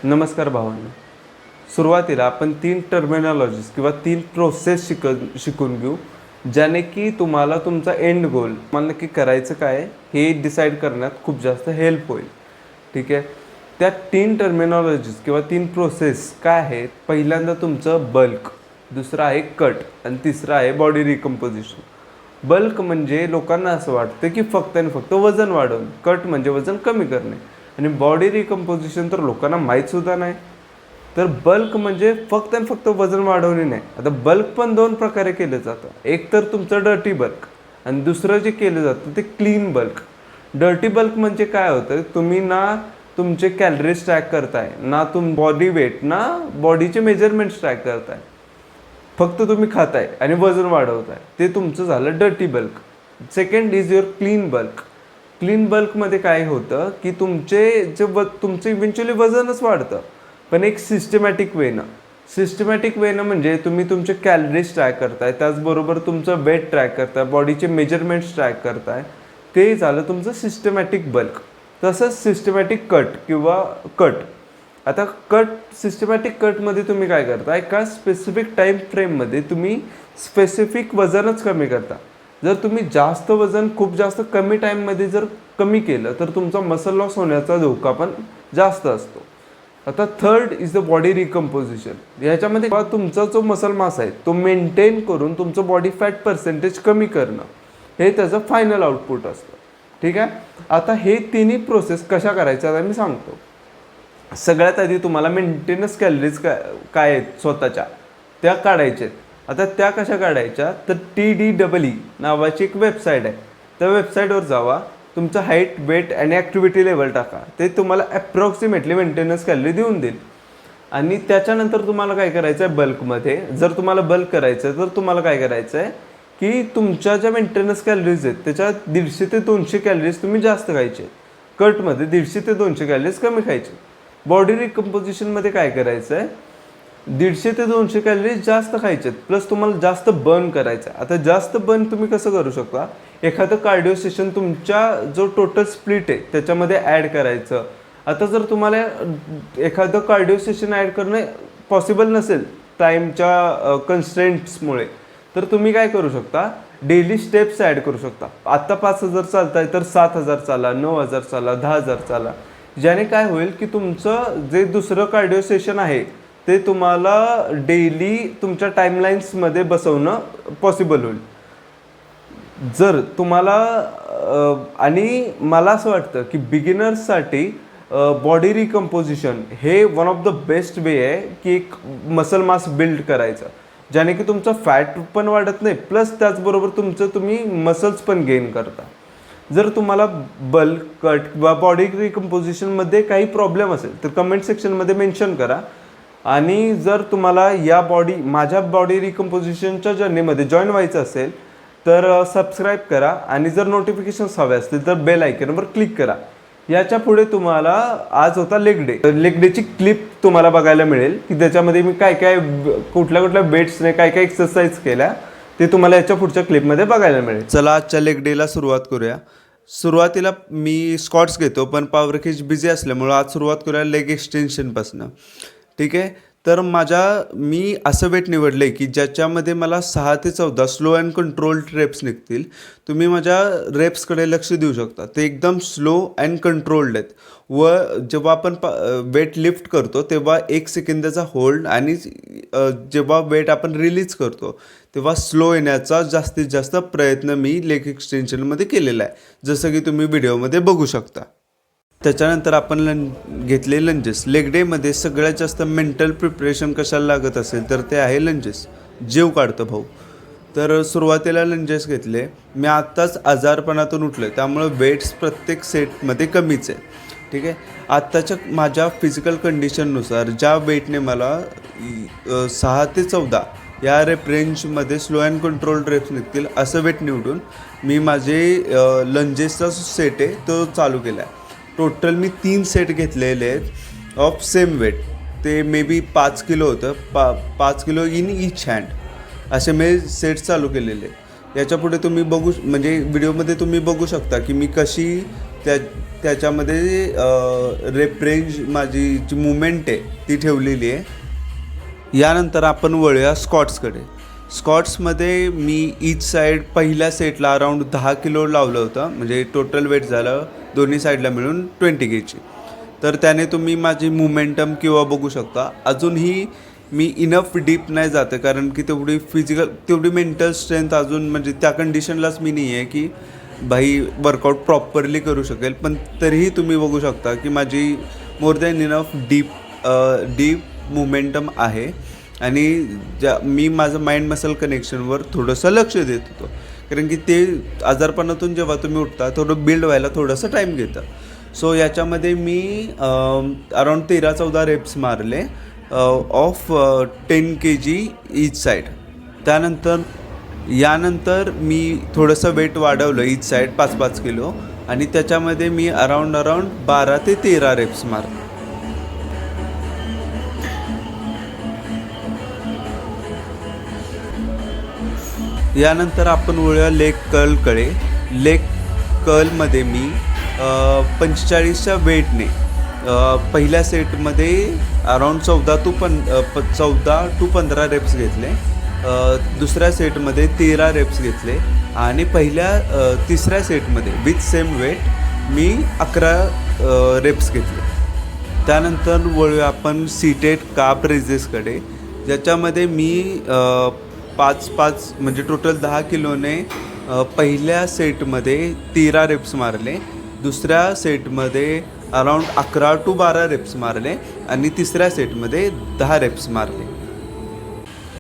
नमस्कार भावांनो. सुरुवातीला आपण 3 टर्मिनॉलॉजीज किंवा 3 प्रोसेस शिकून घेऊ, ज्याने की तुम्हाला तुमचा एंड गोल मला नक्की करायचं काय हे डिसाईड करण्यात खूप जास्त हेल्प होईल. ठीक आहे. त्या 3 टर्मिनॉलॉजीज किंवा 3 प्रोसेस काय आहेत? पहिल्यांदा तुमचं बल्क, दुसरं आहे कट आणि तिसरं आहे बॉडी रिकम्पोजिशन. बल्क म्हणजे लोकांना असं वाटतं की फक्त आणि फक्त वजन वाढवणे, कट म्हणजे वजन कमी करणे आणि बॉडी रिकम्पोजिशन तर लोकांना माहीतसुद्धा नाही. तर बल्क म्हणजे फक्त आणि फक्त वजन वाढवणे नाही. आता बल्क पण 2 प्रकारे केलं जातं. एक तर तुमचं डर्टी बल्क आणि दुसरं जे केलं जातं ते क्लीन बल्क. डर्टी बल्क म्हणजे काय होतं, तुम्ही ना तुमचे कॅलरीज ट्रॅक करताय, ना बॉडी वेट, ना बॉडीचे मेजरमेंट्स ट्रॅक करताय, फक्त तुम्ही खाताय आणि वजन वाढवताय. ते तुमचं झालं dirty bulk. Second is your clean bulk. Clean बल्कमध्ये काय होतं की तुमचं इव्हेंच्युअली वजनच वाढतं, पण एक सिस्टमॅटिक वेनं म्हणजे तुम्ही तुमचे कॅलरीज ट्रॅक करताय, त्याचबरोबर तुमचं वेट ट्रॅक करताय, बॉडीचे मेजरमेंट्स ट्रॅक करताय. ते झालं तुमचं सिस्टमॅटिक बल्क. तसंच सिस्टमॅटिक कट. आता सिस्टमॅटिक कटमध्ये तुम्ही काय करता, एका स्पेसिफिक टाईम फ्रेममध्ये तुम्ही स्पेसिफिक वजनच कमी करता. जर तुम्ही जास्त वजन खूप जास्त कमी टाईममध्ये जर कमी केलं तर तुमचा मसल लॉस होण्याचा धोका पण जास्त असतो. आता third is the body recomposition. ह्याच्यामध्ये तुमचा जो मसल मास आहे तो मेंटेन करून तुमचं बॉडी फॅट पर्सेंटेज कमी करणं, हे त्याचं फायनल आउटपुट असतं. ठीक आहे. आता हे तिन्ही प्रोसेस कशा करायच्या आता मी सांगतो. सगळ्यात आधी तुम्हाला मेंटेनन्स कॅलरीज काय आहेत स्वतःच्या त्या काढायच्या आहेत. आता त्या कशा काढायच्या, तर TDEE नावाची एक वेबसाईट आहे. त्या वेबसाईटवर जावा, तुमचं हाईट, वेट आणि ॲक्टिव्हिटी लेवल टाका. ते तुम्हाला ॲप्रॉक्सिमेटली मेंटेनन्स कॅलरी देऊन देईल. आणि त्याच्यानंतर तुम्हाला काय करायचं आहे, बल्कमध्ये जर तुम्हाला बल्क करायचं आहे तर तुम्हाला काय करायचं आहे की तुमच्या ज्या मेंटेनन्स कॅलरीज आहेत त्याच्यात 150 ते 200 कॅलरीज तुम्ही जास्त खायचे. कटमध्ये 150 ते 200 कॅलरीज कमी खायचे. बॉडी रिकम्पोजिशनमध्ये काय करायचं आहे, 150 ते 200 कॅलरीज जास्त खायचे प्लस तुम्हाला जास्त बर्न करायचं आहे. आता जास्त बर्न तुम्ही कसं करू शकता, एखादं कार्डिओ सेशन तुमच्या जो टोटल स्प्लिट आहे त्याच्यामध्ये ॲड करायचं. आता जर तुम्हाला एखादं कार्डिओ सेशन ॲड करणं पॉसिबल नसेल टाईमच्या कन्स्ट्रेंट्समुळे, तर तुम्ही काय करू शकता, डेली स्टेप्स ॲड करू शकता. आत्ता 5000 चालताय तर 7000 चाला, 9000 चाला, 10000 चाला. ज्याने काय होईल की तुमचं जे दुसरं कार्डिओ सेशन आहे ते तुम्हाला डेली तुमच्या टाईमलाईन्समध्ये बसवणं पॉसिबल होईल. जर तुम्हाला आणि मला असं वाटतं की बिगिनर्ससाठी बॉडी रिकम्पोजिशन हे one of the best way आहे की एक मसल मास बिल्ड करायचं, ज्याने की तुमचं फॅट पण वाढत नाही प्लस त्याचबरोबर तुम्ही मसल्स पण गेन करता. जर तुम्हाला बल्क, कट किंवा बॉडी रिकम्पोजिशनमध्ये काही प्रॉब्लेम असेल तर कमेंट सेक्शनमध्ये मेन्शन करा. आणि जर तुम्हाला माझ्या बॉडी रिकम्पोजिशनच्या जर्नीमध्ये जॉईन व्हायचं असेल तर सबस्क्राईब करा आणि जर नोटिफिकेशन्स हवे असतील तर बेल आयकॉनवर क्लिक करा. याच्या पुढे तुम्हाला आज होता लेग डेची क्लिप तुम्हाला बघायला मिळेल की त्याच्यामध्ये मी कुठल्या वेट्सने काय एक्सरसाइज केल्या ते तुम्हाला याच्या पुढच्या क्लिपमध्ये बघायला मिळेल. चला आजच्या लेग डेला सुरुवात करूया. सुरुवातीला मी स्क्वॉट्स घेतो, पण पॉवर केज बिझी असल्यामुळं आज सुरुवात करूया लेग एक्सटेन्शनपासून. ठीक आहे. तर मी असं वेट निवडलं आहे की ज्याच्यामध्ये मला 6 ते 14 स्लो अँड कंट्रोल्ड रेप्स निघतील. तुम्ही माझ्या रेप्सकडे लक्ष देऊ शकता, ते एकदम स्लो अँड कंट्रोल्ड आहेत. व जेव्हा आपण वेट लिफ्ट करतो तेव्हा 1 सेकंदाचा होल्ड आणि जेव्हा वेट आपण रिलीज करतो तेव्हा स्लो येण्याचा जास्तीत जास्त प्रयत्न मी लेग एक्सटेन्शनमध्ये केलेला आहे, जसं की तुम्ही व्हिडिओमध्ये बघू शकता. त्याच्यानंतर आपण घेतले लंजेस. लेग डेमध्ये सगळ्यात जास्त मेंटल प्रिपरेशन कशाला लागत असेल तर ते आहे लंजेस. जीव काढतो भाऊ. तर सुरुवातीला लंजेस घेतले. मी आत्ताच आजारपणातून उठलो त्यामुळं वेट्स प्रत्येक सेटमध्ये कमीच आहे. ठीक आहे. आत्ताच्या माझ्या फिजिकल कंडिशननुसार ज्या वेटने मला 6 ते 14 या रेंजमध्ये स्लो अँड कंट्रोल्ड रेप्स निघतील असं वेट निवडून मी माझे लंजेसचा सेट आहे तो चालू केला आहे. टोटल मी 3 सेट घेतलेले आहेत ऑफ सेम वेट. ते मे बी 5 किलो होतं. 5 किलो इन ईच हँड असे मी सेट चालू केलेले. याच्यापुढे तुम्ही व्हिडिओमध्ये तुम्ही बघू शकता की मी कशी त्याच्यामध्ये रेप रेंज माझी जी मुवमेंट आहे ती ठेवलेली आहे. यानंतर आपण वळूया स्क्वॉट्सकडे. स्क्वॉट्समध्ये मी ईच साईड पहिल्या सेटला अराऊंड 10 किलो लावलं होतं, म्हणजे टोटल वेट झालं दोन्ही साईडला मिळून 20 kg. तर त्याने तुम्ही माझी मोमेंटम किंवा बघू शकता. अजूनही मी इनफ डीप नाही जाते, कारण की तेवढी मेंटल स्ट्रेंथ अजून म्हणजे त्या कंडिशनलाच मी नाही आहे की भाई वर्कआउट प्रॉपरली करू शकेल. पण तरीही तुम्ही बघू शकता की माझी more than enough deep momentum आहे. आणि मी माझं माइंड मसल कनेक्शनवर थोडंसं लक्ष देत होतो, कारण की ते आजारपणातून जेव्हा तुम्ही उठता थोडं बिल्ड व्हायला थोडंसं टाईम घेतं. सो याच्यामध्ये मी अराऊंड 13-14 रेप्स मारले ऑफ 10 kg ईच साईड. यानंतर मी थोडंसं वेट वाढवलं ईच साईड 5-5 किलो, आणि त्याच्यामध्ये मी अराऊंड 12 ते 13 रेप्स मारले. यानंतर आपण वळूया लेग कर्लकडे. लेग कर्लमध्ये मी 45च्या वेटने पहिल्या सेटमध्ये अराऊंड 14 to 15 रेप्स घेतले. दुसऱ्या सेटमध्ये 13 रेप्स घेतले, आणि तिसऱ्या सेटमध्ये विथ सेम वेट मी 11 रेप्स घेतले. त्यानंतर वळूया आपण सीटेड काप रेझेसकडे, ज्याच्यामध्ये मी 5 म्हणजे टोटल 10 किलोने पहिल्या सेटमध्ये 13 रेप्स मारले, दुसऱ्या सेटमध्ये अराऊंड 11 to 12 रेप्स मारले, आणि तिसऱ्या सेटमध्ये 10 रेप्स मारले.